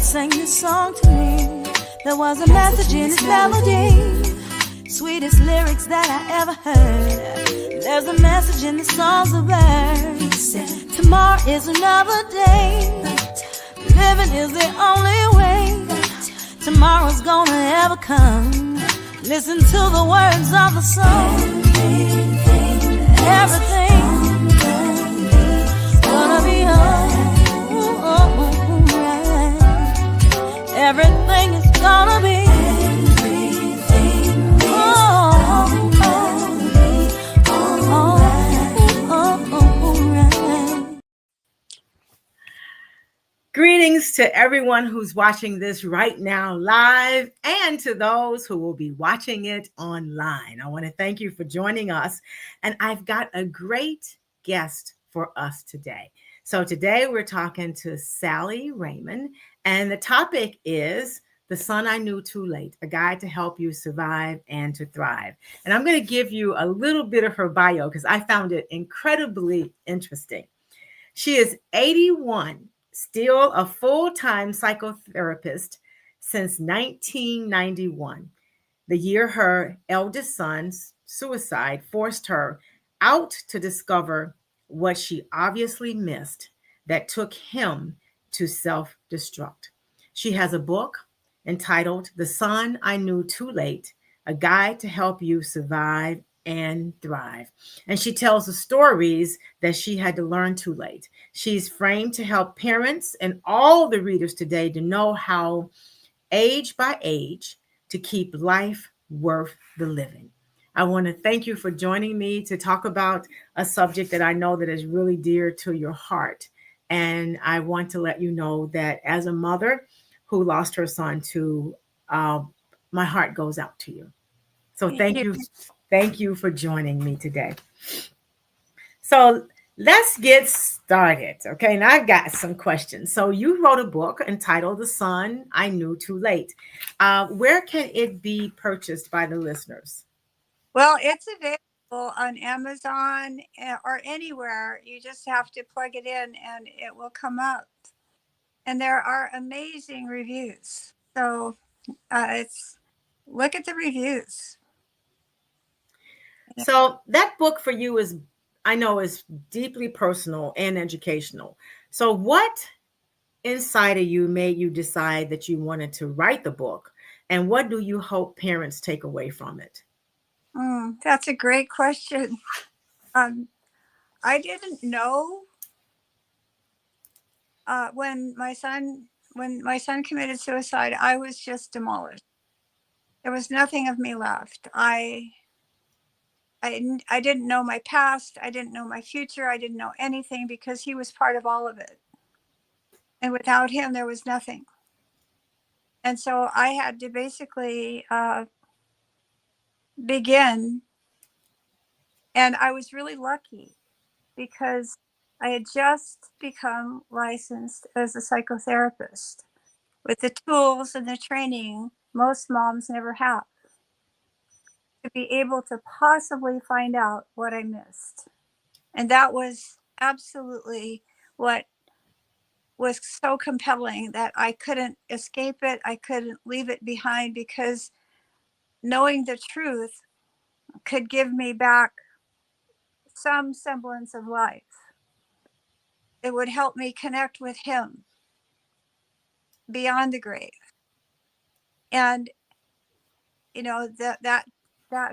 sang this song to me. There was a message in its melody, sweetest lyrics that I ever heard. There's a message in the songs of birds. Tomorrow is another day. Living is the only way. Tomorrow's gonna ever come. Listen to the words of the song. Everything gonna be alright. Everything is gonna be Greetings to everyone who's watching this right now live and to those who will be watching it online. I want to thank you for joining us. And I've got a great guest for us today. So today we're talking to Sally Raymond, and the topic is The Son I Knew Too Late, a guide to help you survive and to thrive. And I'm going to give you a little bit of her bio because I found it incredibly interesting. She is 81. Still a full-time psychotherapist since 1991, the year her eldest son's suicide forced her out to discover what she obviously missed that took him to self-destruct. She has a book entitled The Son I Knew Too Late, a guide to help you survive and thrive. And she tells the stories that she had to learn too late. She's framed to help parents and all the readers today to know how, age by age, to keep life worth the living. I want to thank you for joining me to talk about a subject that I know that is really dear to your heart. And I want to let you know that as a mother who lost her son to, my heart goes out to you. So thank you. Thank you for joining me today. So let's get started. Okay, and I've got some questions. So you wrote a book entitled The Son I Knew Too Late. Where can it be purchased by the listeners? Well, it's available on Amazon or anywhere. You just have to plug it in and it will come up. And there are amazing reviews. So look at the reviews. So that book for you is, I know, is deeply personal and educational. So what inside of you made you decide that you wanted to write the book? And what do you hope parents take away from it? That's a great question. I didn't know when my son committed suicide, I was just demolished. There was nothing of me left. I didn't know my past. I didn't know my future. I didn't know anything because he was part of all of it. And without him, there was nothing. And so I had to basically begin. And I was really lucky because I had just become licensed as a psychotherapist with the tools and the training most moms never have, to be able to possibly find out what I missed. And that was absolutely what was so compelling, that I couldn't escape it. I couldn't leave it behind, because knowing the truth could give me back some semblance of life. It would help me connect with him beyond the grave. And, you know, that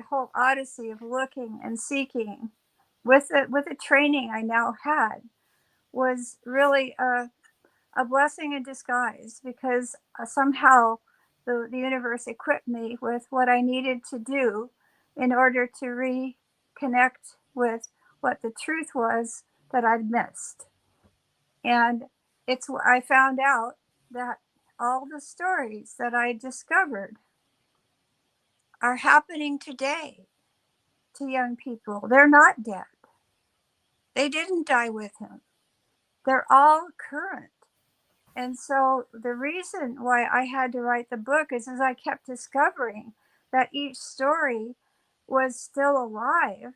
whole odyssey of looking and seeking with the training I now had was really a blessing in disguise, because somehow the universe equipped me with what I needed to do in order to reconnect with what the truth was that I'd missed. And I found out that all the stories that I discovered are happening today to young people. They're not dead. They didn't die with him. They're all current. And so the reason why I had to write the book is as I kept discovering that each story was still alive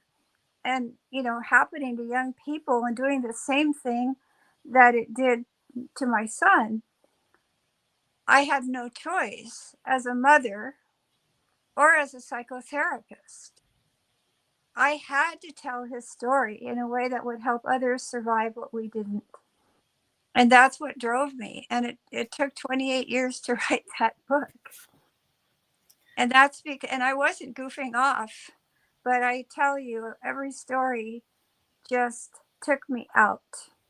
and, you know, happening to young people and doing the same thing that it did to my son. I had no choice as a mother or as a psychotherapist. I had to tell his story in a way that would help others survive what we didn't. And that's what drove me. And it took 28 years to write that book. And that's because, and I wasn't goofing off, but I tell you, every story just took me out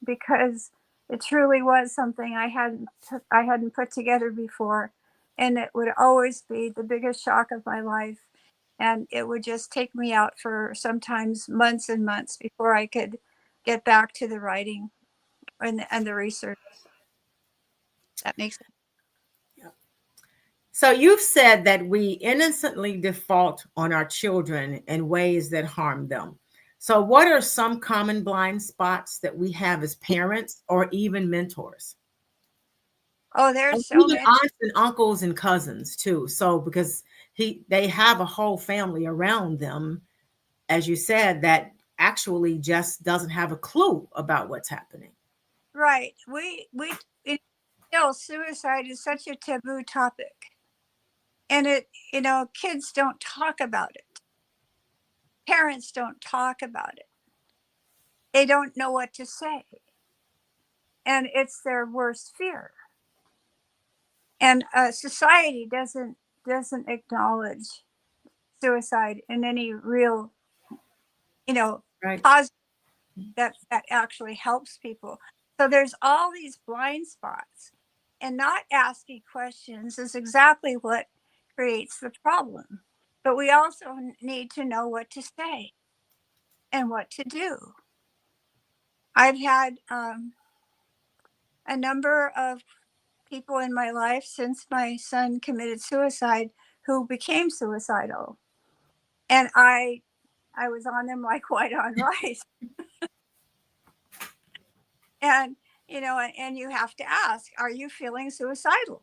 because it truly was something I hadn't put together before, and it would always be the biggest shock of my life, and it would just take me out for sometimes months and months before I could get back to the writing and the research. That makes sense. So you've said that we innocently default on our children in ways that harm them. So what are some common blind spots that we have as parents or even mentors? Oh, And there's so even many. aunts and uncles and cousins too. So because they have a whole family around them, as you said, that actually just doesn't have a clue about what's happening. Right. It, still, suicide is such a taboo topic. And kids don't talk about it. Parents don't talk about it. They don't know what to say. And it's their worst fear. And society doesn't acknowledge suicide in any real, Right. positive that actually helps people. So there's all these blind spots. And not asking questions is exactly what creates the problem. But we also need to know what to say and what to do. I've had a number of people in my life since my son committed suicide who became suicidal, and I was on them like white on rice. And and you have to ask, are you feeling suicidal?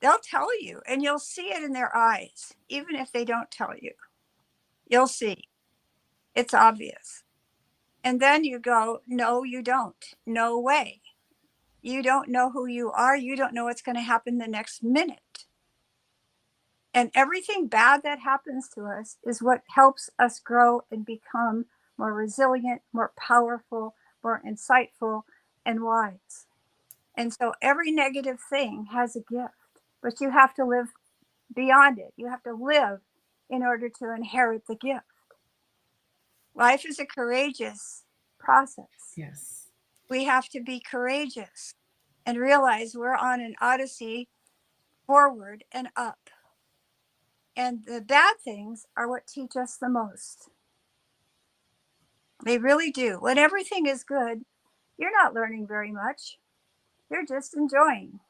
They'll tell you, and you'll see it in their eyes. Even if they don't tell you, you'll see. It's obvious. And then you go, no, you don't. No way. You don't know who you are. You don't know what's going to happen the next minute. And everything bad that happens to us is what helps us grow and become more resilient, more powerful, more insightful, and wise. And so every negative thing has a gift, but you have to live beyond it. You have to live in order to inherit the gift. Life is a courageous process. Yes. We have to be courageous and realize we're on an odyssey forward and up. And the bad things are what teach us the most. They really do. When everything is good, you're not learning very much. You're just enjoying.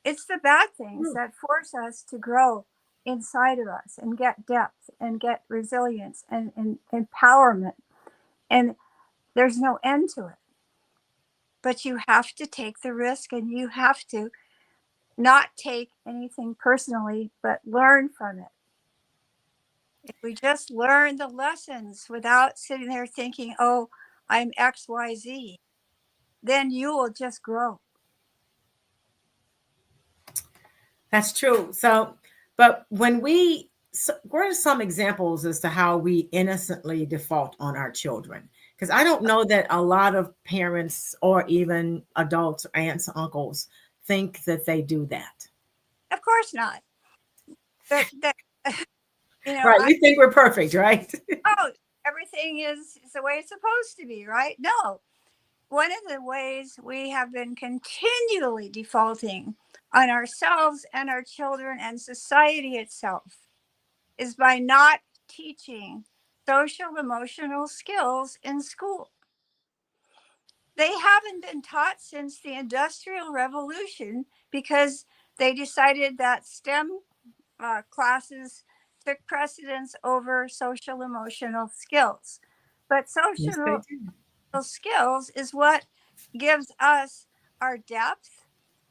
It's the bad things that force us to grow inside of us and get depth and get resilience and empowerment. And there's no end to it. But you have to take the risk, and you have to not take anything personally, but learn from it. If we just learn the lessons without sitting there thinking, oh, I'm XYZ, then you will just grow. That's true. So, but what are some examples as to how we innocently default on our children? Because I don't know that a lot of parents or even adults, aunts, uncles, think that they do that. Of course not. That Right. I We think we're perfect, right? oh, everything is the way it's supposed to be, right? No. One of the ways we have been continually defaulting on ourselves and our children and society itself is by not teaching social emotional skills in school. They haven't been taught since the Industrial Revolution because they decided that STEM classes took precedence over social emotional skills. But Yes, they social do. skills is what gives us our depth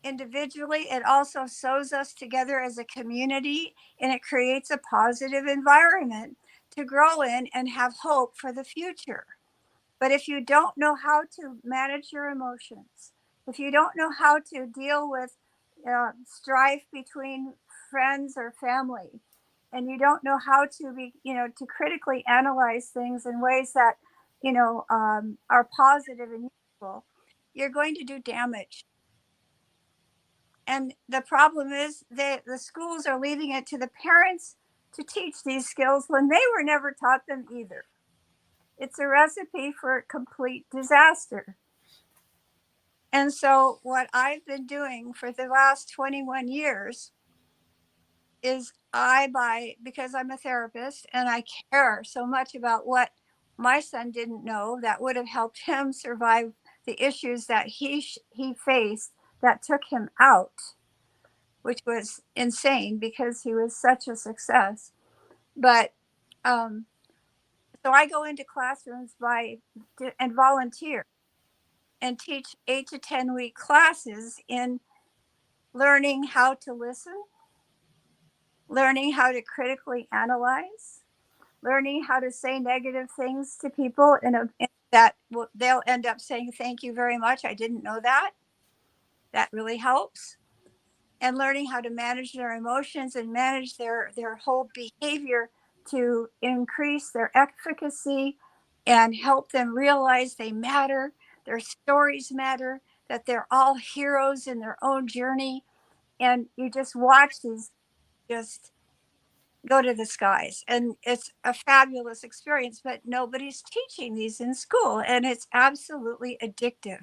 individually. It also sews us together as a community, and it creates a positive environment to grow in and have hope for the future. But if you don't know how to manage your emotions, if you don't know how to deal with strife between friends or family, and you don't know how to be, to critically analyze things in ways that, are positive and useful, you're going to do damage. And the problem is that the schools are leaving it to the parents to teach these skills when they were never taught them either. It's a recipe for complete disaster. And so, what I've been doing for the last 21 years is because I'm a therapist and I care so much about what my son didn't know that would have helped him survive the issues that he faced that took him out, which was insane because he was such a success. But um, so I go into classrooms and volunteer and teach 8 to 10 week classes in learning how to listen, learning how to critically analyze, learning how to say negative things to people they'll end up saying, "Thank you very much. I didn't know that." That really helps. And learning how to manage their emotions and manage their whole behavior to increase their efficacy and help them realize they matter, their stories matter, that they're all heroes in their own journey. And you just watch these just go to the skies. And it's a fabulous experience, but nobody's teaching these in school. And it's absolutely addictive.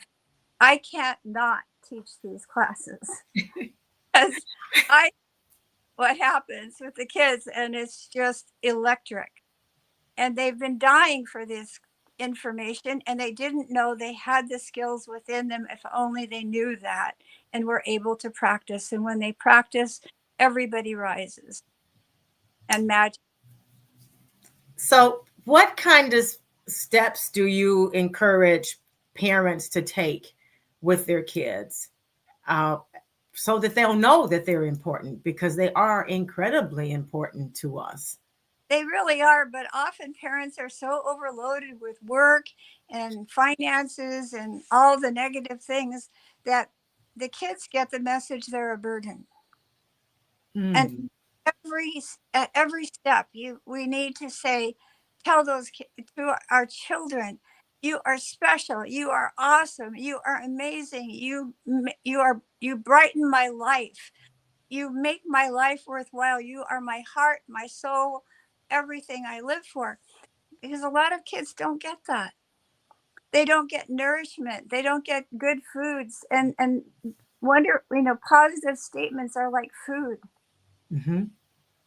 I can't not teach these classes because what happens with the kids, and it's just electric. And they've been dying for this information, and they didn't know they had the skills within them if only they knew that and were able to practice. And when they practice, everybody rises and magic. So, what kind of steps do you encourage parents to take with their kids so that they'll know that they're important, because they are incredibly important to us? They really are, but often parents are so overloaded with work and finances and all the negative things that the kids get the message they're a burden. And Hmm. at every step, we need to tell to our children, "You are special. You are awesome. You are amazing. You brighten my life. You make my life worthwhile. You are my heart, my soul, everything I live for." Because a lot of kids don't get that. They don't get nourishment. They don't get good foods, and positive statements are like food. Hmm.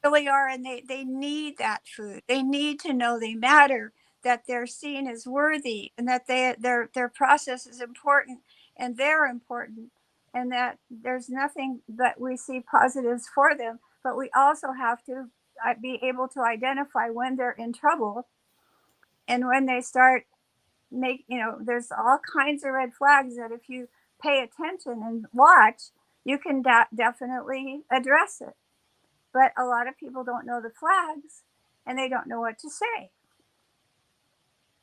Really are, and they need that food. They need to know they matter, that they're seen as worthy, and that their process is important and they're important, and that there's nothing but we see positives for them. But we also have to be able to identify when they're in trouble, and when they start there's all kinds of red flags that if you pay attention and watch, you can definitely address it. But a lot of people don't know the flags and they don't know what to say.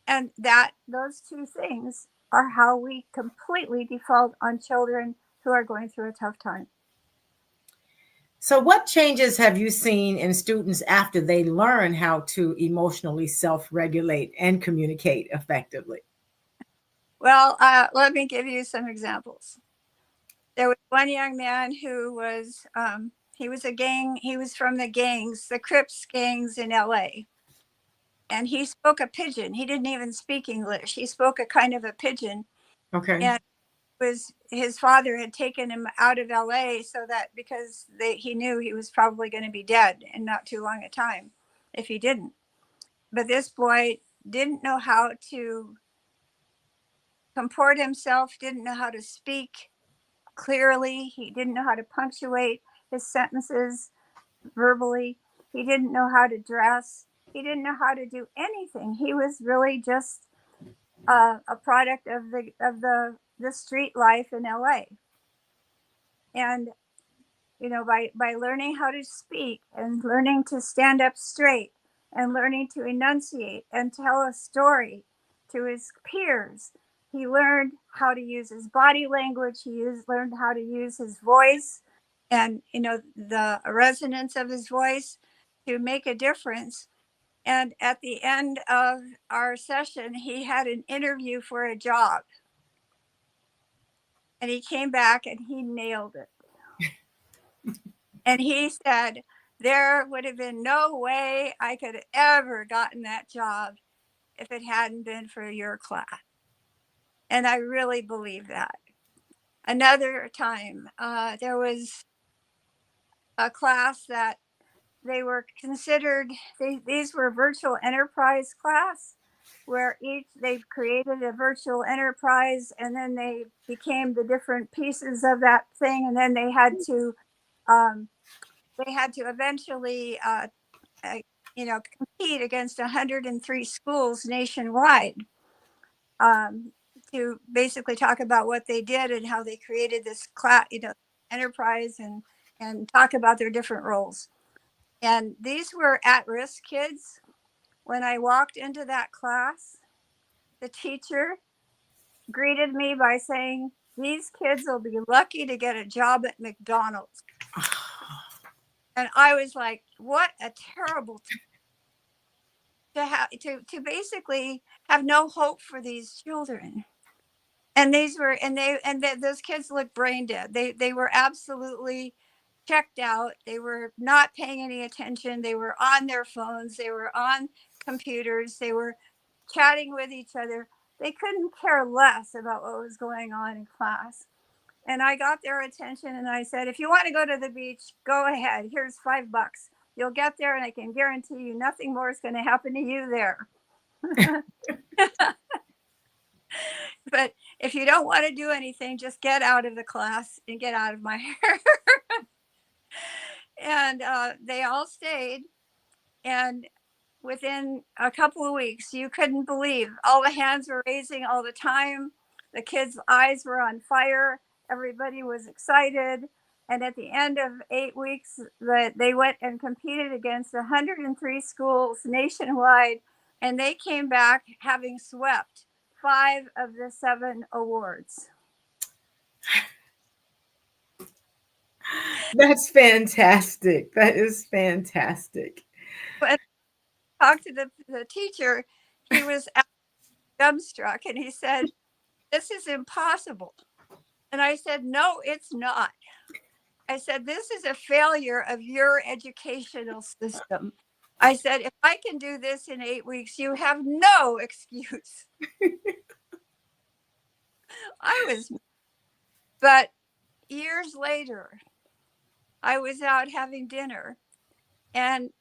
And those two things are how we completely default on children who are going through a tough time. So, what changes have you seen in students after they learn how to emotionally self regulate and communicate effectively? Well, let me give you some examples. There was one young man who was, he was he was from the gangs, the Crips gangs in LA. And he spoke a pidgin. He didn't even speak English. He spoke a kind of a pidgin. Okay. And his father had taken him out of LA so that because he knew he was probably going to be dead in not too long a time if he didn't. But this boy didn't know how to comport himself, didn't know how to speak clearly. He didn't know how to punctuate his sentences verbally. He didn't know how to dress. He didn't know how to do anything. He was really just a product of the street life in LA. And by learning how to speak and learning to stand up straight and learning to enunciate and tell a story to his peers, he learned how to use his body language. Learned how to use his voice and the resonance of his voice to make a difference. And at the end of our session, he had an interview for a job. And he came back and he nailed it. And he said, there would have been no way I could have ever gotten that job if it hadn't been for your class. And I really believe that. Another time, there was a class that they were considered, these were virtual enterprise class, where they've created a virtual enterprise, and then they became the different pieces of that thing, and then they had to eventually compete against 103 schools nationwide, to basically talk about what they did and how they created this class, enterprise, and talk about their different roles. And these were at-risk kids. When I walked into that class, the teacher greeted me by saying, these kids will be lucky to get a job at McDonald's. And I was like, what a terrible to basically have no hope for these children. And those kids looked brain dead. They were absolutely checked out. They were not paying any attention. They were on their phones. They were on computers. They were chatting with each other. They couldn't care less about what was going on in class. And I got their attention and I said, if you want to go to the beach, go ahead. Here's $5. You'll get there and I can guarantee you nothing more is going to happen to you there. But if you don't want to do anything, just get out of the class and get out of my hair. And they all stayed. And within a couple of weeks, you couldn't believe, all the hands were raising all the time. The kids' eyes were on fire. Everybody was excited. And at the end of 8 weeks, they went and competed against 103 schools nationwide. And they came back having swept 5 of the 7 awards. That's fantastic. That is fantastic. When I talked to the teacher, he was dumbstruck and he said, this is impossible. And I said, no, it's not. I said, this is a failure of your educational system. I said, if I can do this in 8 weeks, you have no excuse. But years later, I was out having dinner and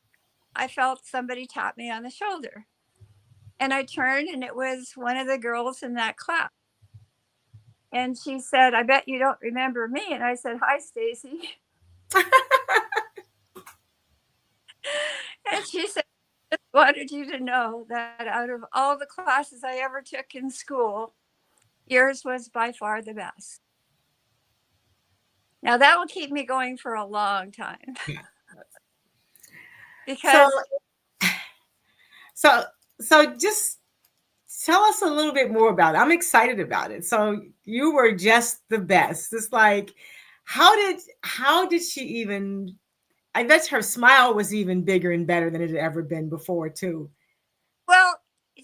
I felt somebody tap me on the shoulder. And I turned and it was one of the girls in that class. And she said, I bet you don't remember me. And I said, hi, Stacy. And she said, I just wanted you to know that out of all the classes I ever took in school, yours was by far the best. Now that will keep me going for a long time. Because so just tell us a little bit more about it. I'm excited about it. So you were just the best. It's like, how did she even, I bet her smile was even bigger and better than it had ever been before too. Well,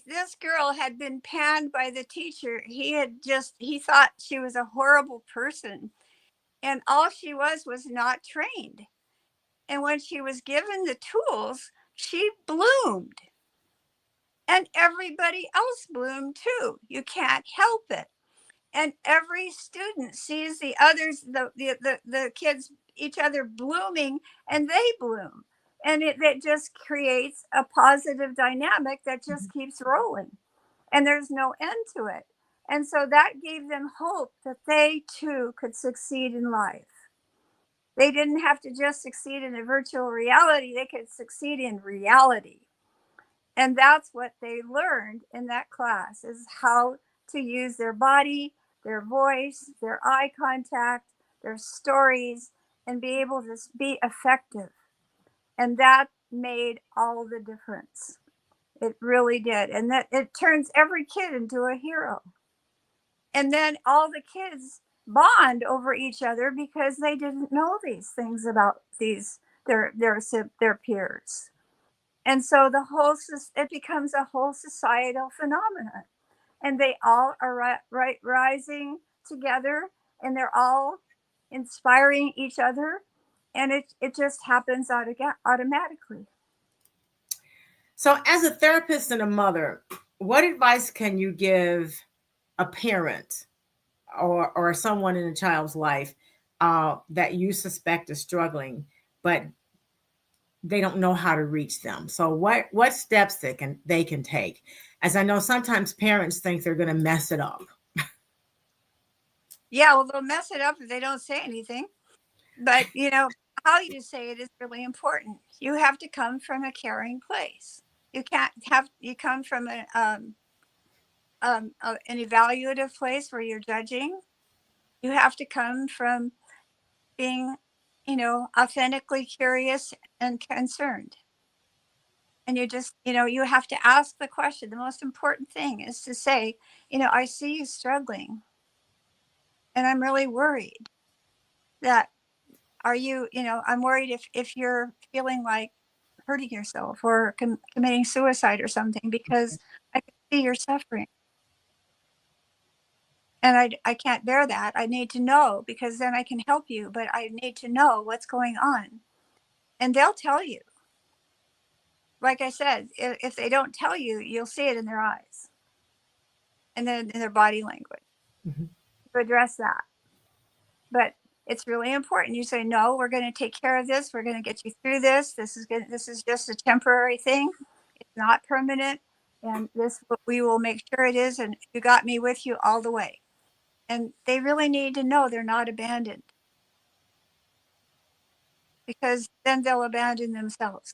this girl had been panned by the teacher. He thought she was a horrible person. And all she was not trained. And when she was given the tools, she bloomed. And everybody else bloomed too. You can't help it. And every student sees the others, the kids, each other blooming, and they bloom. And it just creates a positive dynamic that just keeps rolling. And there's no end to it. And so that gave them hope that they too could succeed in life. They didn't have to just succeed in a virtual reality, they could succeed in reality. And that's what they learned in that class, is how to use their body, their voice, their eye contact, their stories, and be able to be effective. And that made all the difference. It really did. And that it turns every kid into a hero. And then all the kids bond over each other because they didn't know these things about their peers. And so it becomes a whole societal phenomenon, and they all are rising together, and they're all inspiring each other, and it just happens automatically. So, as a therapist and a mother, what advice can you give a parent or someone in a child's life that you suspect is struggling, but they don't know how to reach them? So, what steps they can take? As I know, sometimes parents think they're going to mess it up. Yeah, well, they'll mess it up if they don't say anything. But how you say it is really important. You have to come from a caring place. You come from an evaluative place where you're judging. You have to come from being, authentically curious and concerned. And you have to ask the question. The most important thing is to say, I see you struggling, and I'm really worried that I'm worried if you're feeling like hurting yourself or committing suicide or something, because I can see you're suffering. And I can't bear that. I need to know, because then I can help you, but I need to know what's going on. And they'll tell you. Like I said, if they don't tell you, you'll see it in their eyes and then in their body language Mm-hmm. to address that. But it's really important. You say, no, we're going to take care of this. We're going to get you through this. This is just a temporary thing. It's not permanent. And we will make sure it is. And you got me with you all the way. And they really need to know they're not abandoned, because then they'll abandon themselves.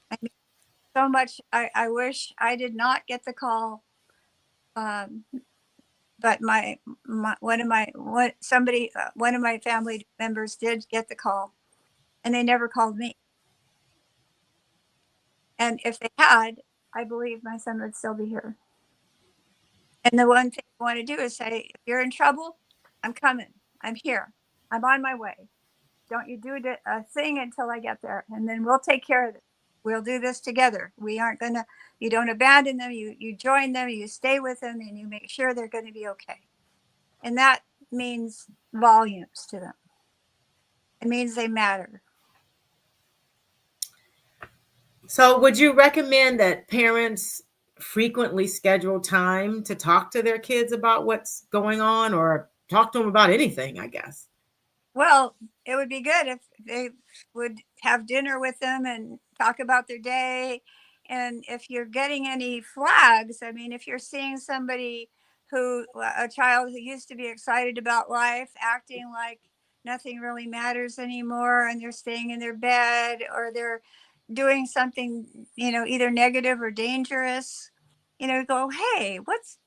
I mean, so much. I wish I did not get the call. But one of my family members did get the call, and they never called me. And if they had, I believe my son would still be here. And the one thing I want to do is say, if you're in trouble, I'm coming. I'm here. I'm on my way. Don't you do a thing until I get there, and then we'll take care of it. We'll do this together. We aren't going to, you don't abandon them. You join them, you stay with them, and you make sure they're going to be okay. And that means volumes to them. It means they matter. So, would you recommend that parents frequently schedule time to talk to their kids about what's going on, or talk to them about anything, I guess? Well, it would be good if they would have dinner with them and talk about their day. And if you're getting any flags, I mean, if you're seeing a child who used to be excited about life, acting like nothing really matters anymore, and they're staying in their bed, or they're doing something, either negative or dangerous, go, hey, what's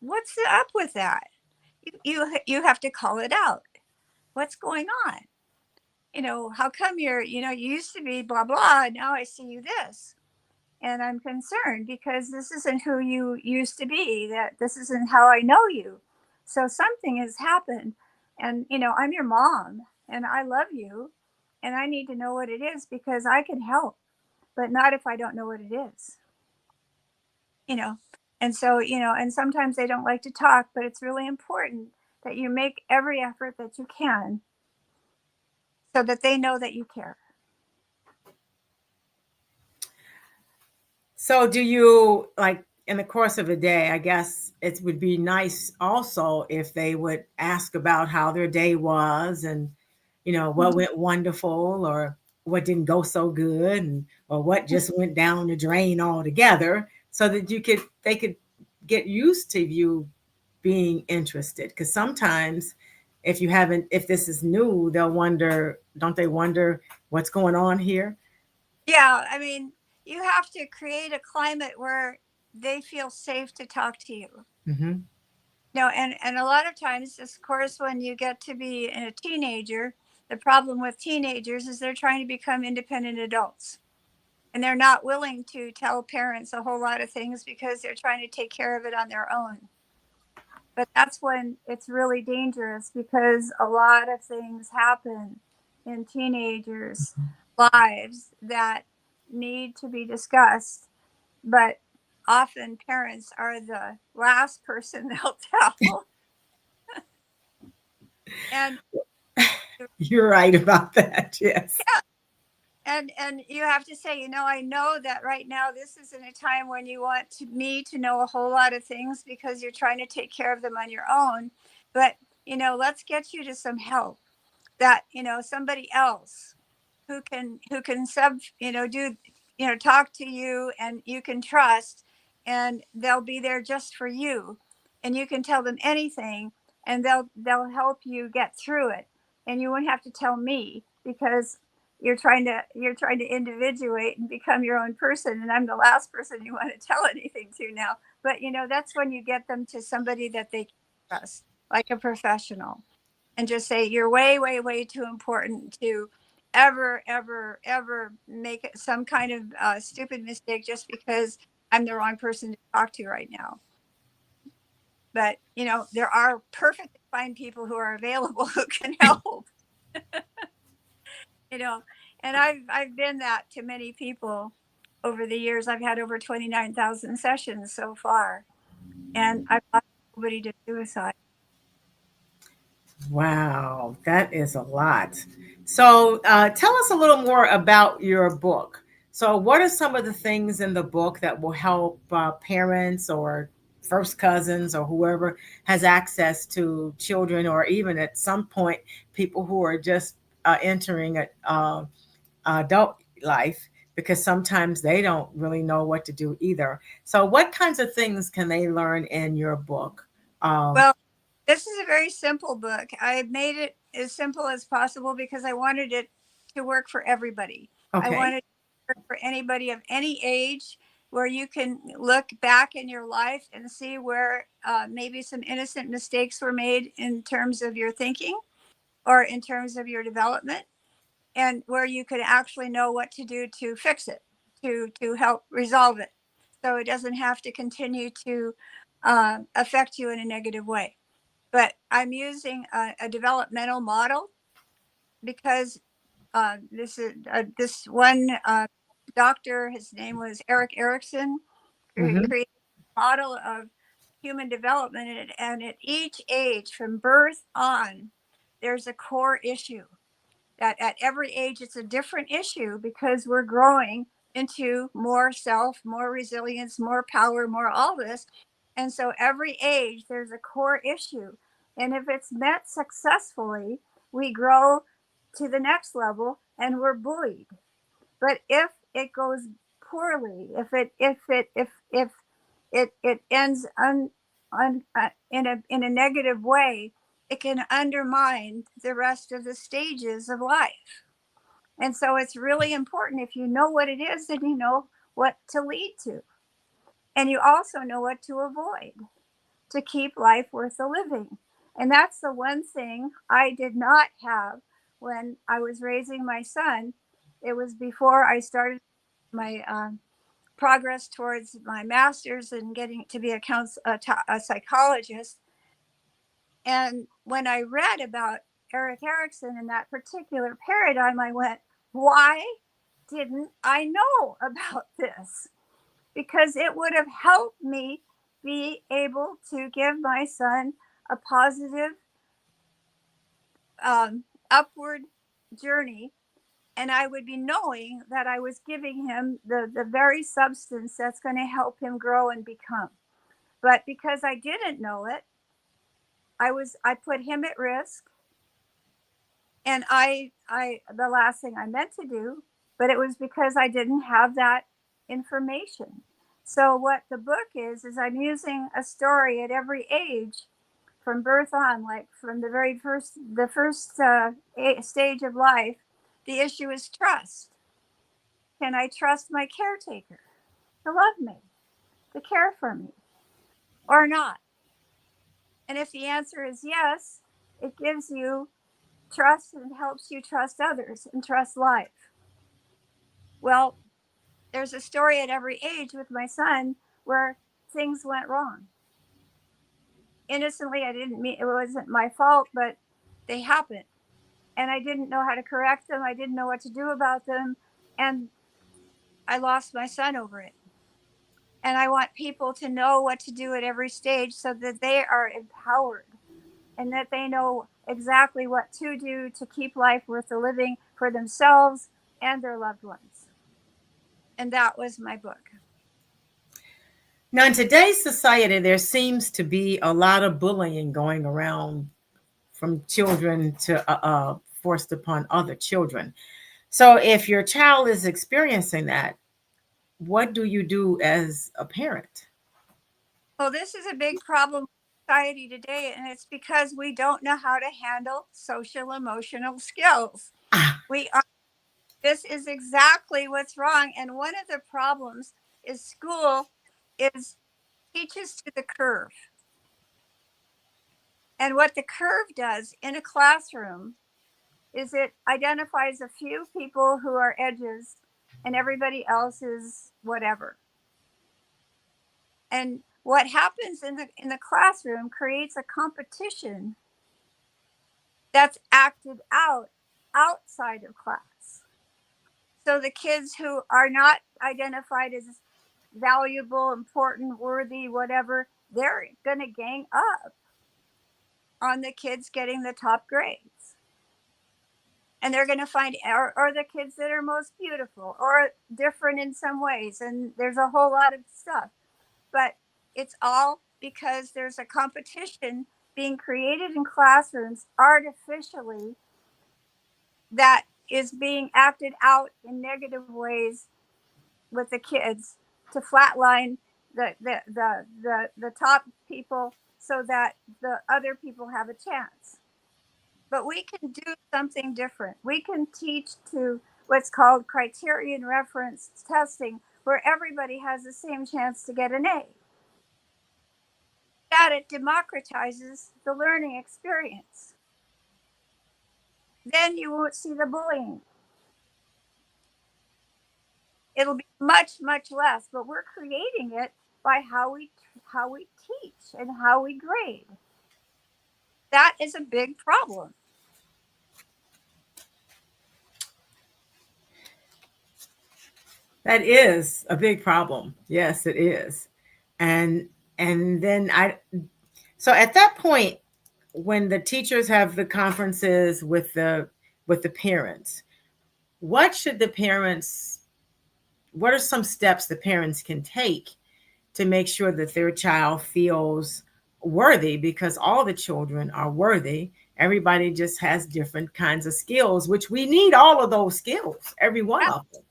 up with that? You have to call it out. What's going on? How come you used to be blah, blah. Now I see you this. And I'm concerned because this isn't who you used to be, that this isn't how I know you. So something has happened. And, I'm your mom and I love you. And I need to know what it is, because I can help, but not if I don't know what it is. you know and so and sometimes they don't like to talk, but it's really important that you make every effort that you can so that they know that you care. So, do you, like, in the course of a day, I guess it would be nice also if they would ask about how their day was, and, what went wonderful, or what didn't go so good, or what just went down the drain altogether, so that they could get used to you being interested. Because sometimes if this is new, don't they wonder what's going on here? Yeah, I mean, you have to create a climate where they feel safe to talk to you. Mm-hmm. And a lot of times, of course, when you get to be a teenager, the problem with teenagers is they're trying to become independent adults. And they're not willing to tell parents a whole lot of things because they're trying to take care of it on their own. But that's when it's really dangerous, because a lot of things happen in teenagers' lives that need to be discussed, but often parents are the last person they'll tell. And You're right about that. Yes. yeah, and you have to say, I know that right now this isn't a time when you want me to know a whole lot of things, because you're trying to take care of them on your own. But let's get you to some help, that somebody else who can do, talk to you, and you can trust, and they'll be there just for you, and you can tell them anything, and they'll help you get through it, and you won't have to tell me, because you're trying to individuate and become your own person, and I'm the last person you want to tell anything to now. But that's when you get them to somebody that they can trust, like a professional, and just say, you're way, way, way too important to ever make some kind of stupid mistake just because I'm the wrong person to talk to right now. But there are perfectly fine people who are available who can help. you know and I've been that to many people over the years. I've had over 29,000 sessions so far, and I've lost nobody to suicide. Wow, that is a lot. So, tell us a little more about your book. So, what are some of the things in the book that will help parents or first cousins or whoever has access to children, or even at some point, people who are just entering adult life, because sometimes they don't really know what to do either. So, what kinds of things can they learn in your book? Um, Well, this is a very simple book. I made it as simple as possible because I wanted it to work for everybody. I okay. wanted it to work for anybody of any age, where you can look back in your life and see where maybe some innocent mistakes were made in terms of your thinking or in terms of your development, and where you could actually know what to do to fix it, to help resolve it, so it doesn't have to continue to affect you in a negative way. But I'm using a developmental model, because this one doctor, his name was Eric Erickson, Hmm. created a model of human development, and at each age from birth on, there's a core issue. That at every age it's a different issue, because we're growing into more self, more resilience, more power, more all this. And so every age there's a core issue. And if it's met successfully, we grow to the next level and we're buoyed. But if it goes poorly, if it ends in a negative way, it can undermine the rest of the stages of life. And so it's really important, if you know what it is, then you know what to lead to. And you also know what to avoid, to keep life worth the living. And that's the one thing I did not have when I was raising my son. It was before I started my progress towards my master's and getting to be a psychologist. And when I read about Eric Erickson and that particular paradigm, I went, why didn't I know about this? Because it would have helped me be able to give my son a positive upward journey. And I would be knowing that I was giving him the very substance that's going to help him grow and become. But because I didn't know it, I put him at risk, and I the last thing I meant to do, but it was because I didn't have that information. So what the book is I'm using a story at every age from birth on, like from the first stage of life. The issue is trust. Can I trust my caretaker to love me, to care for me, or not? And if the answer is yes, it gives you trust and helps you trust others and trust life. Well, there's a story at every age with my son where things went wrong. innocently. I didn't mean, it wasn't my fault, but they happened. And I didn't know how to correct them. I didn't know what to do about them. And I lost my son over it. And I want people to know what to do at every stage so that they are empowered and that they know exactly what to do to keep life worth the living for themselves and their loved ones. And that was my book. Now, in today's society, there seems to be a lot of bullying going around from children to forced upon other children. So, if your child is experiencing that, what do you do as a parent? Well, this is a big problem in society today, and it's because we don't know how to handle social emotional skills. Ah, We are, this is exactly what's wrong. And one of the problems is school is teaches to the curve. And what the curve does in a classroom is it identifies a few people who are edges and everybody else is whatever. And what happens in the classroom creates a competition that's acted out outside of class. So the kids who are not identified as valuable, important, worthy, whatever, they're going to gang up on the kids getting the top grades. And they're going to find, or the kids that are most beautiful or different in some ways. And there's a whole lot of stuff. But it's all because there's a competition being created in classrooms artificially that is being acted out in negative ways with the kids to flatline the top people so that the other people have a chance. But we can do something different. We can teach to what's called criterion reference testing, where everybody has the same chance to get an A. That it democratizes the learning experience. Then you won't see the bullying. It'll be much, much less, but we're creating it by how we teach and how we grade. That is a big problem. that is a big problem. Yes, it is. And and then so at that point, when the teachers have the conferences with the parents, what should the parents what are some steps the parents can take to make sure that their child feels worthy, because all the children are worthy. Everybody just has different kinds of skills, which we need all of those skills, every one of them.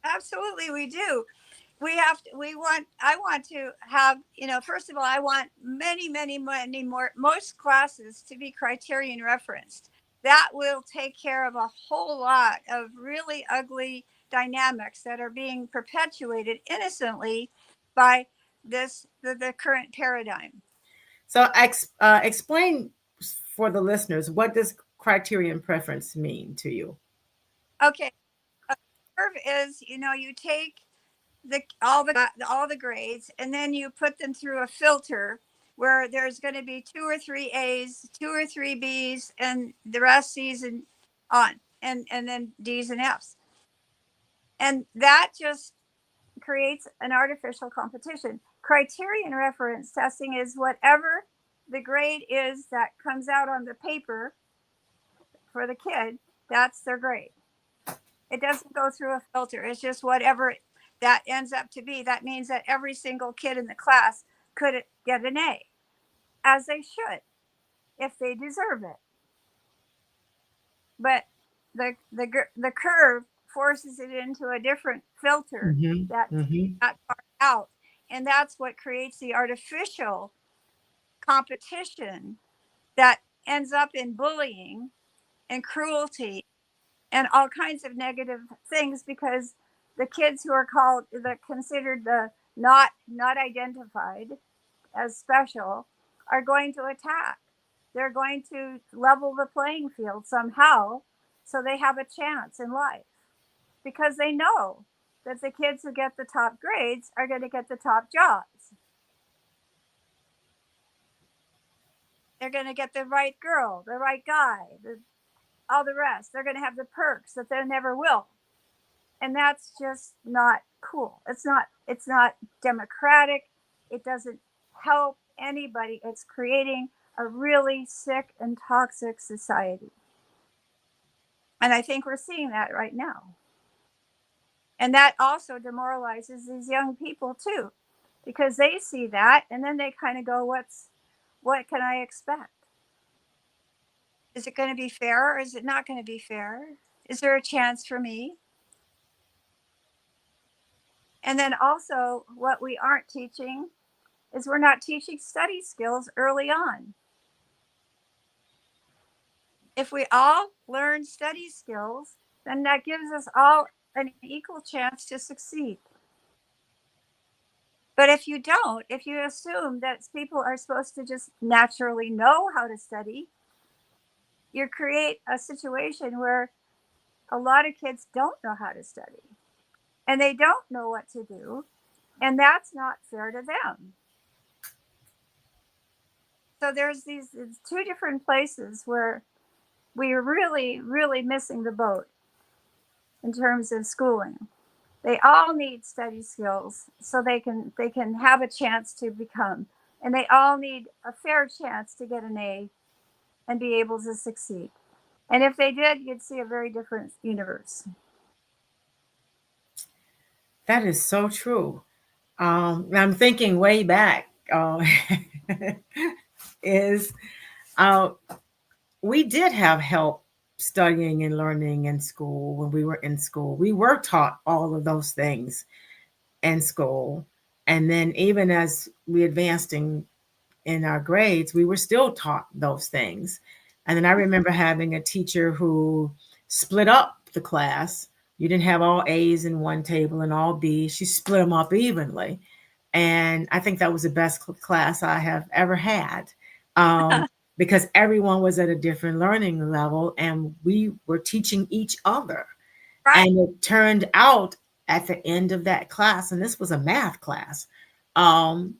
Absolutely, we do. I want to have, first of all, I want many more, most classes to be criterion referenced. That will take care of a whole lot of really ugly dynamics that are being perpetuated innocently by the current paradigm. So explain for the listeners, what does criterion preference mean to you? Okay, a curve is, you take all the grades and then you put them through a filter where there's going to be 2 or 3 A's, 2 or 3 B's, and the rest C's and on, and then D's and F's. And that just creates an artificial competition. Criterion reference testing is whatever the grade is that comes out on the paper for the kid, that's their grade. It doesn't go through a filter. It's just whatever that ends up to be. That means that every single kid in the class could get an A, as they should, if they deserve it. But the curve forces it into a different filter that Mm-hmm. that far out, and that's what creates the artificial competition that ends up in bullying and cruelty and all kinds of negative things, because the kids who are called the considered the not identified as special are going to attack. They're going to level the playing field somehow so they have a chance in life, because they know that the kids who get the top grades are going to get the top jobs. They're going to get the right girl, the right guy, all the rest. They're going to have the perks that they never will. And that's just not cool. It's not democratic. It doesn't help anybody. It's creating a really sick and toxic society. And I think we're seeing that right now. And that also demoralizes these young people too, because they see that and then they kind of go, what can I expect? Is it going to be fair or is it not going to be fair? Is there a chance for me? And then also, what we aren't teaching is we're not teaching study skills early on. If we all learn study skills, then that gives us all an equal chance to succeed. But if you don't, if you assume that people are supposed to just naturally know how to study, you create a situation where a lot of kids don't know how to study and they don't know what to do, and that's not fair to them. So there's these two different places where we are really, really missing the boat in terms of schooling. They all need study skills so they can have a chance to become, and they all need a fair chance to get an A and be able to succeed. And if they did, you'd see a very different universe. That is so true. I'm thinking way back is uh, we did have help studying and learning in school when we were in school. We were taught all of those things in school. And then even as we advanced in our grades, we were still taught those things. And then I remember having a teacher who split up the class. You didn't have all A's in one table and all B's. She split them up evenly. And I think that was the best class I have ever had, because everyone was at a different learning level and we were teaching each other. Right. And it turned out at the end of that class, and this was a math class, um,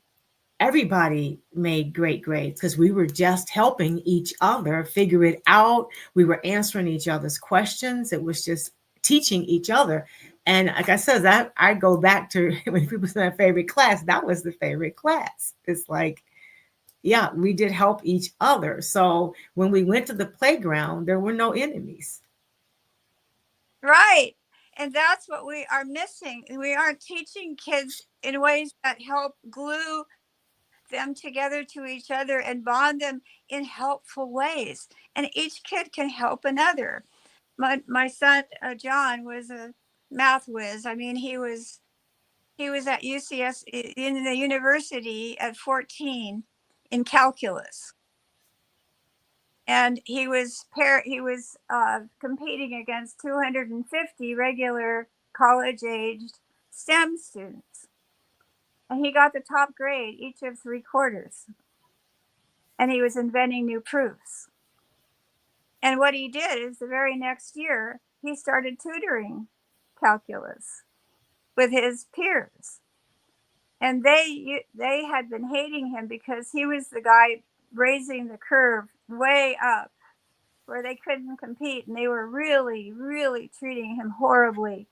everybody made great grades because we were just helping each other figure it out. We were answering each other's questions. It was just teaching each other. And like I said, that I go back to when people say my favorite class, that was the favorite class. It's like, yeah, we did help each other. So when we went to the playground, there were no enemies. Right. And that's what we are missing. We aren't teaching kids in ways that help glue them together to each other and bond them in helpful ways. And each kid can help another. My son John was a math whiz. I mean, he was at UCS in the university at 14 in calculus, and he was competing against 250 regular college-aged STEM students, and he got the top grade each of 3 quarters, and he was inventing new proofs. And what he did is the very next year he started tutoring calculus with his peers, and they had been hating him because he was the guy raising the curve way up where they couldn't compete, and they were really, really treating him horribly.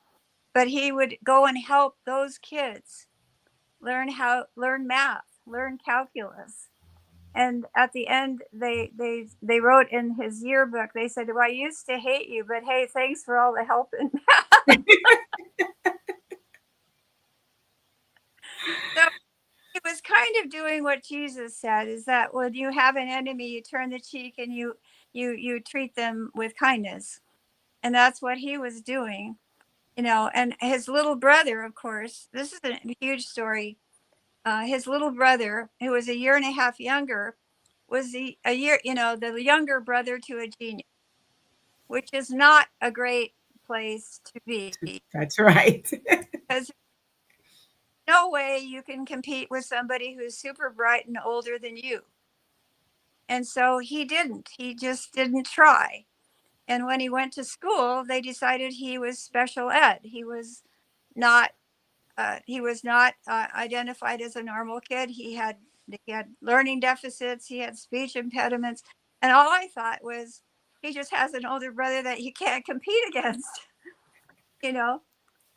But he would go and help those kids learn math, learn calculus. And at the end, they wrote in his yearbook, they said, well, I used to hate you, but hey, thanks for all the help in math. So he was kind of doing what Jesus said, is that when you have an enemy, you turn the cheek and you treat them with kindness. And that's what he was doing, and his little brother, of course, this is a huge story. His little brother, who was a year and a half younger, was the younger brother to a genius, which is not a great place to be. That's right. Because no way you can compete with somebody who's super bright and older than you. And so he just didn't try. And when he went to school, they decided he was special ed. He was not identified as a normal kid. He had He had learning deficits, he had speech impediments, and all I thought was he just has an older brother that he can't compete against, you know.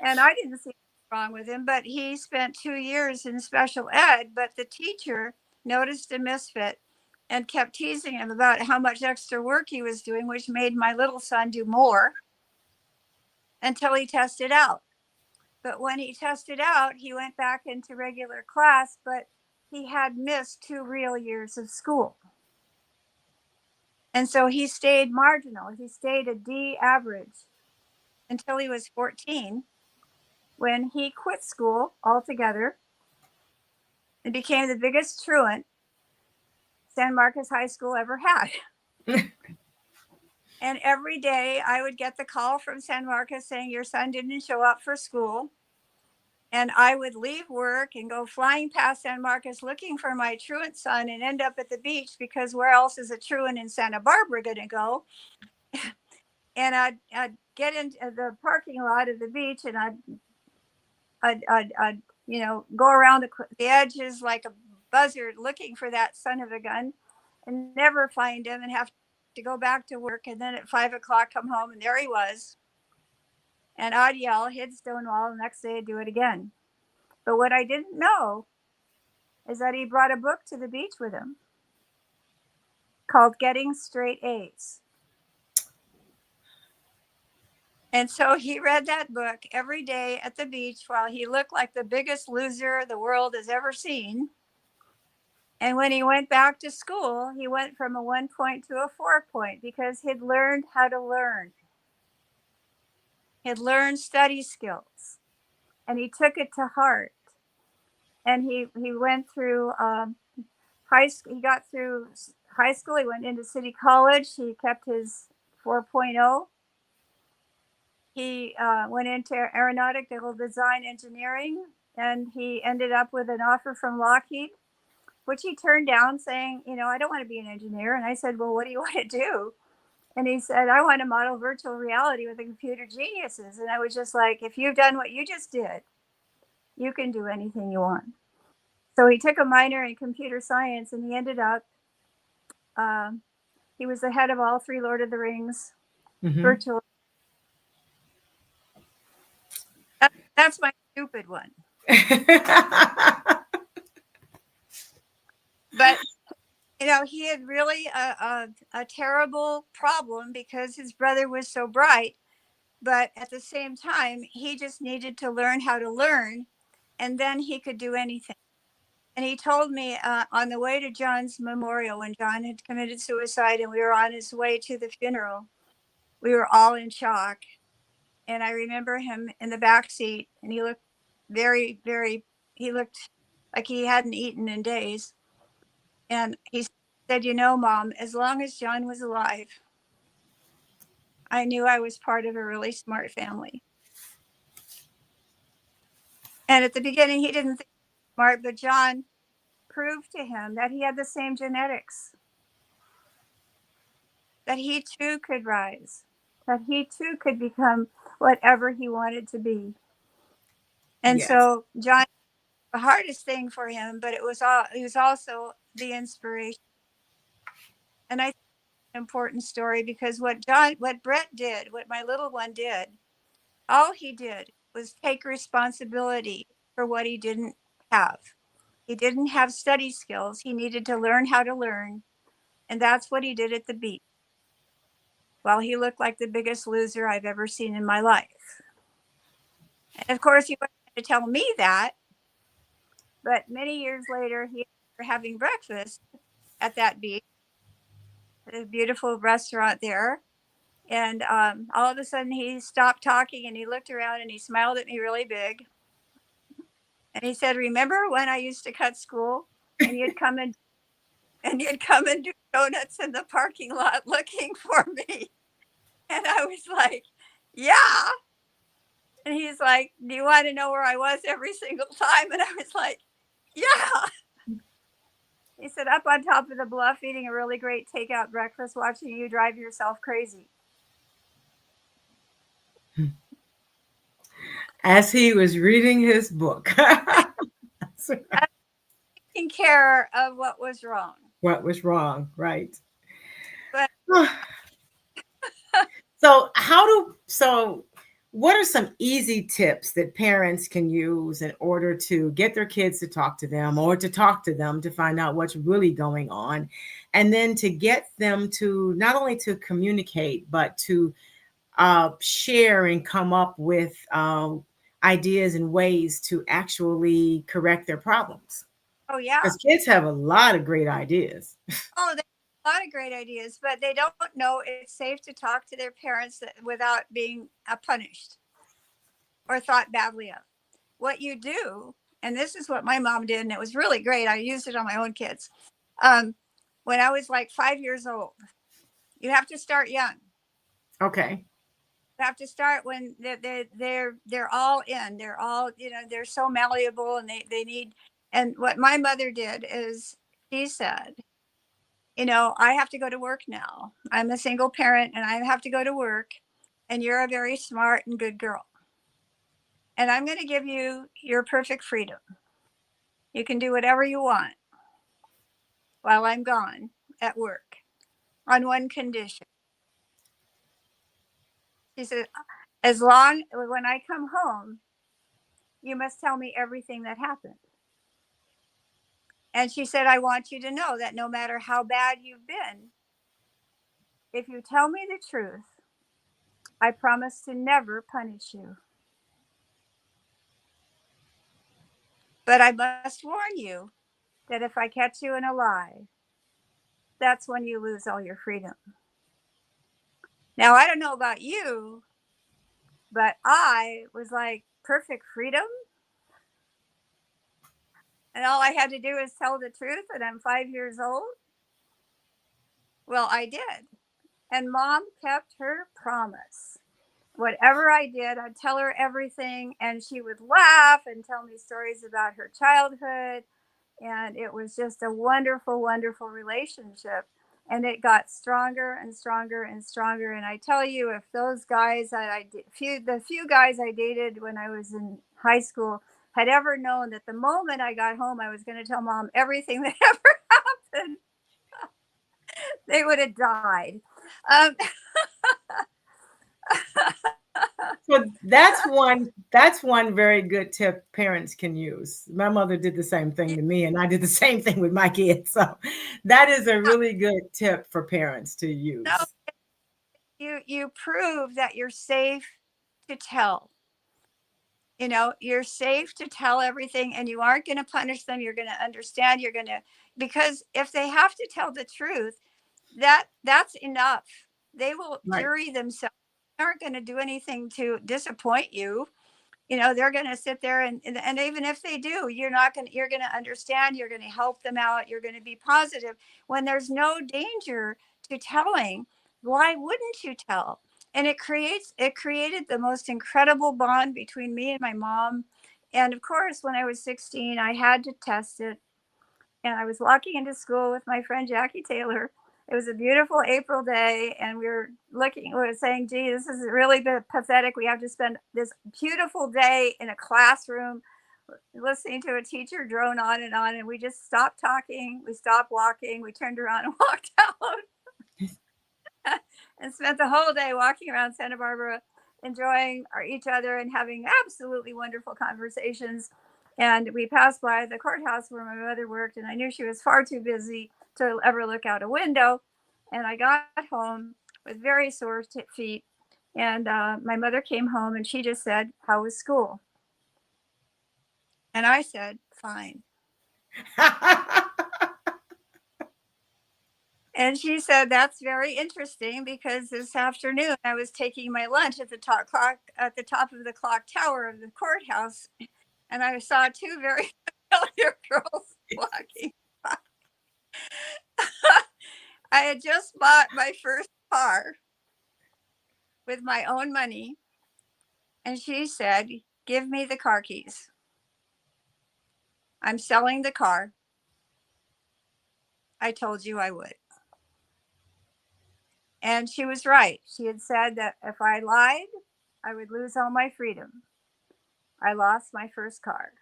And I didn't see anything wrong with him, but he spent 2 years in special ed. But the teacher noticed a misfit and kept teasing him about how much extra work he was doing, which made my little son do more until he tested out. But when he tested out, he went back into regular class, but he had missed 2 real years of school. And so he stayed marginal. He stayed a D average until he was 14, when he quit school altogether and became the biggest truant San Marcos High School ever had. And every day I would get the call from San Marcos saying, your son didn't show up for school. And I would leave work and go flying past San Marcos looking for my truant son and end up at the beach, because where else is a truant in Santa Barbara going to go? And I'd get into the parking lot of the beach, and I'd go around the edges like a buzzard looking for that son of a gun and never find him, and have to go back to work. And then at 5 o'clock come home, and there he was. And I'd yell, hit Stonewall, the next day I'd do it again. But what I didn't know is that he brought a book to the beach with him called Getting Straight A's. And so he read that book every day at the beach while he looked like the biggest loser the world has ever seen. And when he went back to school, he went from a 1 point to a 4 point, because he'd learned how to learn. He'd learned study skills, and he took it to heart. And he went through high school. He got through high school. He went into City College. He kept his 4.0. He went into aeronautical design engineering, and he ended up with an offer from Lockheed, which he turned down, saying, I don't want to be an engineer. And I said, well, what do you want to do? And he said, I want to model virtual reality with the computer geniuses. And I was just like, if you've done what you just did, you can do anything you want. So he took a minor in computer science, and he ended up, he was the head of all 3 Lord of the Rings virtual. That's my stupid one. But he had really a terrible problem, because his brother was so bright, but at the same time, he just needed to learn how to learn, and then he could do anything. And he told me on the way to John's memorial, when John had committed suicide and we were on his way to the funeral, we were all in shock. And I remember him in the back seat, and he looked very, very, he looked like he hadn't eaten in days. And he said, Mom, as long as John was alive, I knew I was part of a really smart family. And at the beginning, he didn't think he was smart, but John proved to him that he had the same genetics, that he too could rise, that he too could become whatever he wanted to be. And yes. So John, the hardest thing for him, but it was also the inspiration. And I think it's an important story, because what Brett did, what my little one did, all he did was take responsibility for what he didn't have. He didn't have study skills. He needed to learn how to learn. And that's what he did at the beach, while he looked like the biggest loser I've ever seen in my life. And of course, he wasn't going to tell me that. But many years later, he was having breakfast at that beach, at a beautiful restaurant there. And all of a sudden, he stopped talking, and he looked around, and he smiled at me really big. And he said, remember when I used to cut school, and you'd come and do donuts in the parking lot looking for me? And I was like, yeah. And he's like, do you want to know where I was every single time? And I was like, yeah. He said, up on top of the bluff, eating a really great takeout breakfast, watching you drive yourself crazy. As he was reading his book. care of what was wrong. What was wrong, right? But So what are some easy tips that parents can use in order to get their kids to talk to them, or to talk to them to find out what's really going on, and then to get them to not only to communicate but to share and come up with ideas and ways to actually correct their problems? oh yeah, Because kids have a lot of great ideas. oh, they have a lot of great ideas, but they don't know it's safe to talk to their parents without being punished or thought badly of. What you do, and this is what my mom did, and it was really great. I used it on my own kids. Um, when I was like 5 years old, you have to start young. Okay. You have to start when they're all in. They're all, they're so malleable, and they need. And what my mother did is she said, I have to go to work now. I'm a single parent and I have to go to work, and you're a very smart and good girl. And I'm going to give you your perfect freedom. You can do whatever you want while I'm gone at work, on one condition. She said, as long when I come home, you must tell me everything that happened. And she said, I want you to know that no matter how bad you've been, if you tell me the truth, I promise to never punish you. But I must warn you that if I catch you in a lie, that's when you lose all your freedom. Now, I don't know about you, but I was like, perfect freedom? And all I had to do is tell the truth, and I'm 5 years old? Well, I did. And mom kept her promise. Whatever I did, I'd tell her everything, and she would laugh and tell me stories about her childhood. And it was just a wonderful, wonderful relationship. And it got stronger and stronger and stronger. And I tell you, if those guys that the few guys I dated when I was in high school had ever known that the moment I got home, I was going to tell mom everything that ever happened, they would have died. Um, So that's one very good tip parents can use. My mother did the same thing to me, and I did the same thing with my kids. So that is a really good tip for parents to no, use. you prove that you're safe to tell. You're safe to tell everything, and you aren't going to punish them. You're going to understand. You're going to, because if they have to tell the truth, that's enough. They will Right. jury themselves. They aren't going to do anything to disappoint you. They're going to sit there, and even if they do, you're going to understand. You're going to help them out. You're going to be positive. When there's no danger to telling, why wouldn't you tell? And it created the most incredible bond between me and my mom. And of course, when I was 16, I had to test it. And I was walking into school with my friend Jackie Taylor. It was a beautiful April day, and we were saying, gee, this is really pathetic. We have to spend this beautiful day in a classroom listening to a teacher drone on, and we just stopped talking. We stopped walking. We turned around and walked out and spent the whole day walking around Santa Barbara, enjoying each other and having absolutely wonderful conversations. And we passed by the courthouse where my mother worked, and I knew she was far too busy to ever look out a window. And I got home with very sore feet. And my mother came home, and she just said, how was school? And I said, fine. And she said, that's very interesting, because this afternoon I was taking my lunch at the top of the clock tower of the courthouse, and I saw two very familiar girls walking by. I had just bought my first car with my own money, and she said, give me the car keys. I'm selling the car. I told you I would. And she was right. She had said that if I lied, I would lose all my freedom. I lost my first car.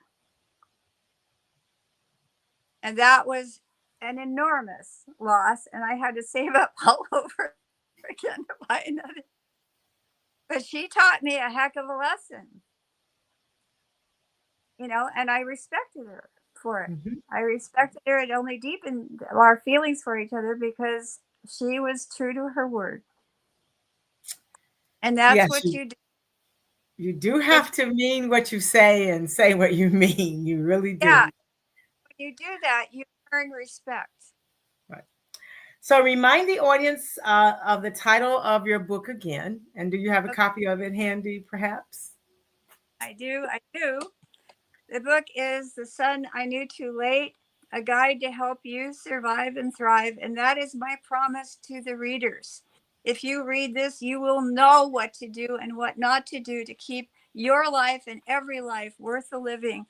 And that was an enormous loss. And I had to save up all over again to buy another. But she taught me a heck of a lesson, and I respected her for it. Mhm. I respected her. It only deepened our feelings for each other because she was true to her word. And that's Yes, what you do. you do If, have to mean what you say and say what you mean. You really yeah, do. when you do that, you earn respect. Right. So remind the audience of the title of your book again. And do you have a Okay, copy of it handy, perhaps? I do. I do. The book is The Son I Knew Too Late, a guide to help you survive and thrive. And that is my promise to the readers. If you read this, you will know what to do and what not to do to keep your life and every life worth the living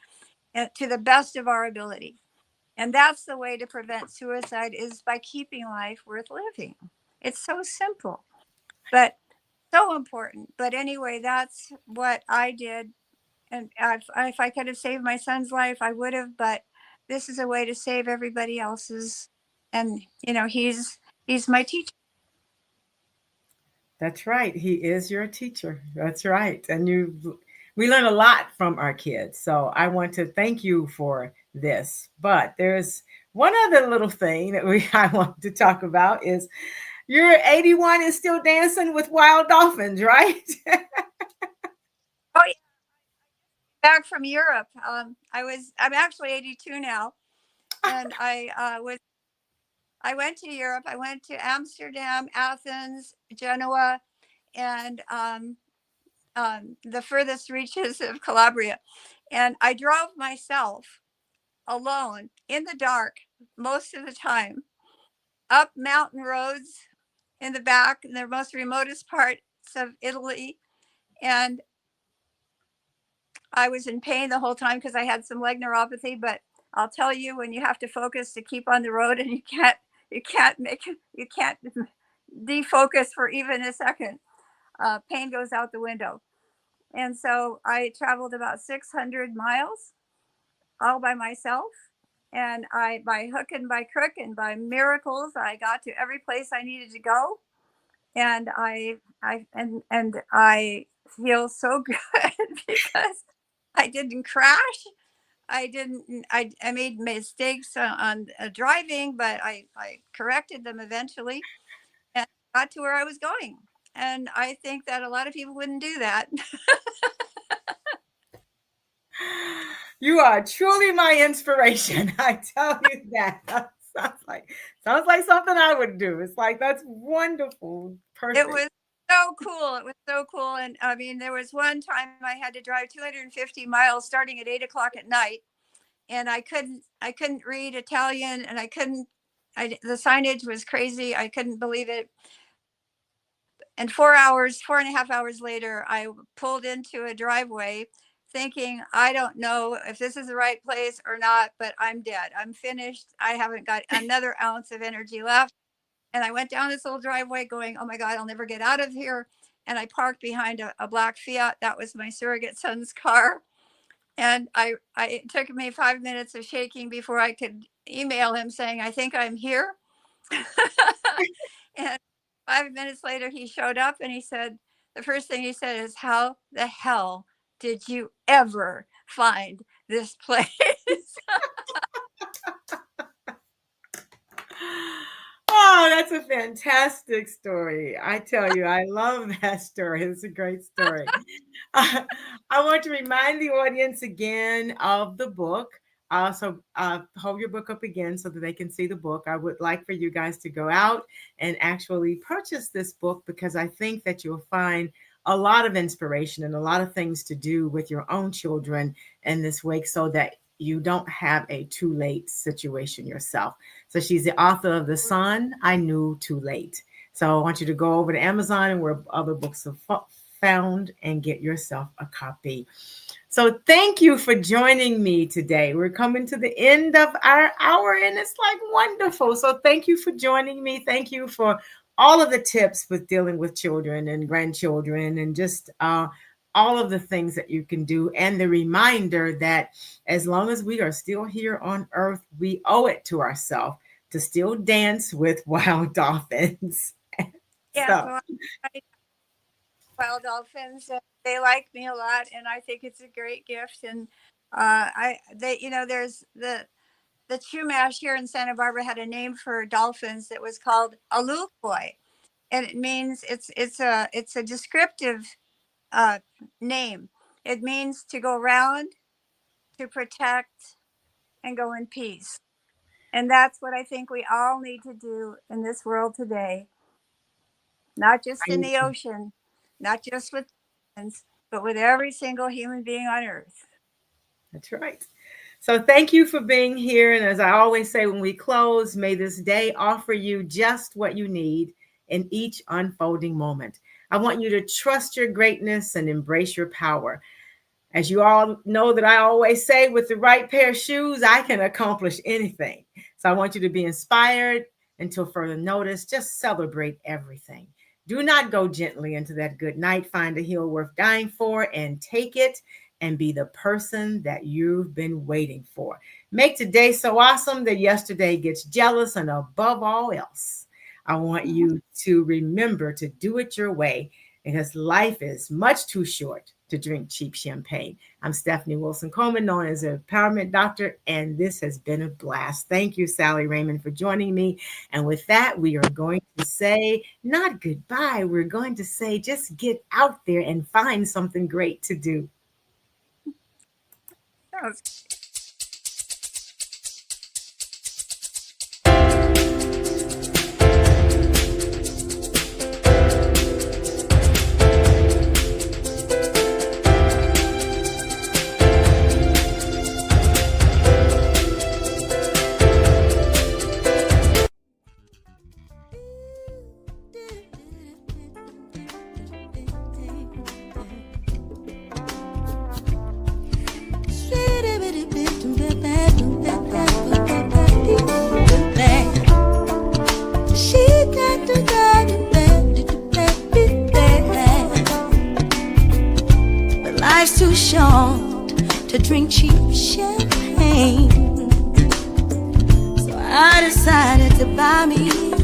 to the best of our ability. And that's the way to prevent suicide, is by keeping life worth living. It's so simple, but so important. But anyway, that's what I did. And if I could have saved my son's life, I would have. But this is a way to save everybody else's. And he's my teacher. That's right. He is your teacher. That's right. And we learn a lot from our kids. So I want to thank you for this. But there's one other little thing that I want to talk about is your 81 is still dancing with wild dolphins, right? Oh yeah, back from Europe. I'm actually 82 now, and I went to Europe. I went to Amsterdam, Athens, Genoa, and the furthest reaches of Calabria. And I drove myself alone in the dark most of the time up mountain roads in the back, in the most remotest parts of Italy. And I was in pain the whole time because I had some leg neuropathy. But I'll tell you, when you have to focus to keep on the road and you can't defocus for even a second, pain goes out the window. And so I traveled about 600 miles all by myself. And by hook and by crook and by miracles, I got to every place I needed to go. And I feel so good because I didn't crash. I didn't. I made mistakes on driving, but I corrected them eventually and got to where I was going. And I think that a lot of people wouldn't do that. You are truly my inspiration. I tell you that. That sounds like something I would do. It's like that's wonderful. It Perfect. was so cool. It was so cool. And I mean, there was one time I had to drive 250 miles starting at 8 o'clock at night, and I couldn't read Italian, and the signage was crazy. I couldn't believe it. And 4.5 hours later, I pulled into a driveway thinking, I don't know if this is the right place or not, but I'm dead. I'm finished. I haven't got another ounce of energy left. And I went down this little driveway going, oh my God, I'll never get out of here. And I parked behind a black Fiat. That was my surrogate son's car. And it took me 5 minutes of shaking before I could email him saying, I think I'm here. And 5 minutes later, he showed up and the first thing he said is, how the hell did you ever find this place? Oh, that's a fantastic story. I tell you, I love that story. It's a great story. I want to remind the audience again of the book. So hold your book up again so that they can see the book. I would like for you guys to go out and actually purchase this book because I think that you'll find a lot of inspiration and a lot of things to do with your own children in this week so that you don't have a too late situation yourself. So she's the author of The Son I Knew Too Late. So I want you to go over to Amazon and where other books are found and get yourself a copy. So thank you for joining me today. We're coming to the end of our hour and it's like wonderful. So thank you for joining me. Thank you for all of the tips with dealing with children and grandchildren and just all of the things that you can do, and the reminder that as long as we are still here on earth, we owe it to ourselves to still dance with wild dolphins. Yes, So, well, I wild dolphins. They like me a lot, and I think it's a great gift. And there's the Chumash here in Santa Barbara had a name for dolphins that was called alukoi, and it means it's a descriptive name. It means to go round, to protect, and go in peace. And that's what I think we all need to do in this world today, not just in the ocean, not just with humans, but with every single human being on earth. that's right. So thank you for being here. And as I always say when we close, may this day offer you just what you need in each unfolding moment. I want you to trust your greatness and embrace your power. As you all know that I always say, with the right pair of shoes, I can accomplish anything. So I want you to be inspired. Until further notice, just celebrate everything. Do not go gently into that good night. Find a hill worth dying for and take it, and be the person that you've been waiting for. Make today so awesome that yesterday gets jealous, and above all else, I want you to remember to do it your way, because life is much too short to drink cheap champagne. I'm Stephanie Wilson-Coleman, known as the Empowerment Doctor, and this has been a blast. Thank you, Sally Raymond, for joining me. And with that, we are going to say not goodbye. We're going to say just get out there and find something great to do. Life's too short to drink cheap champagne, so I decided to buy me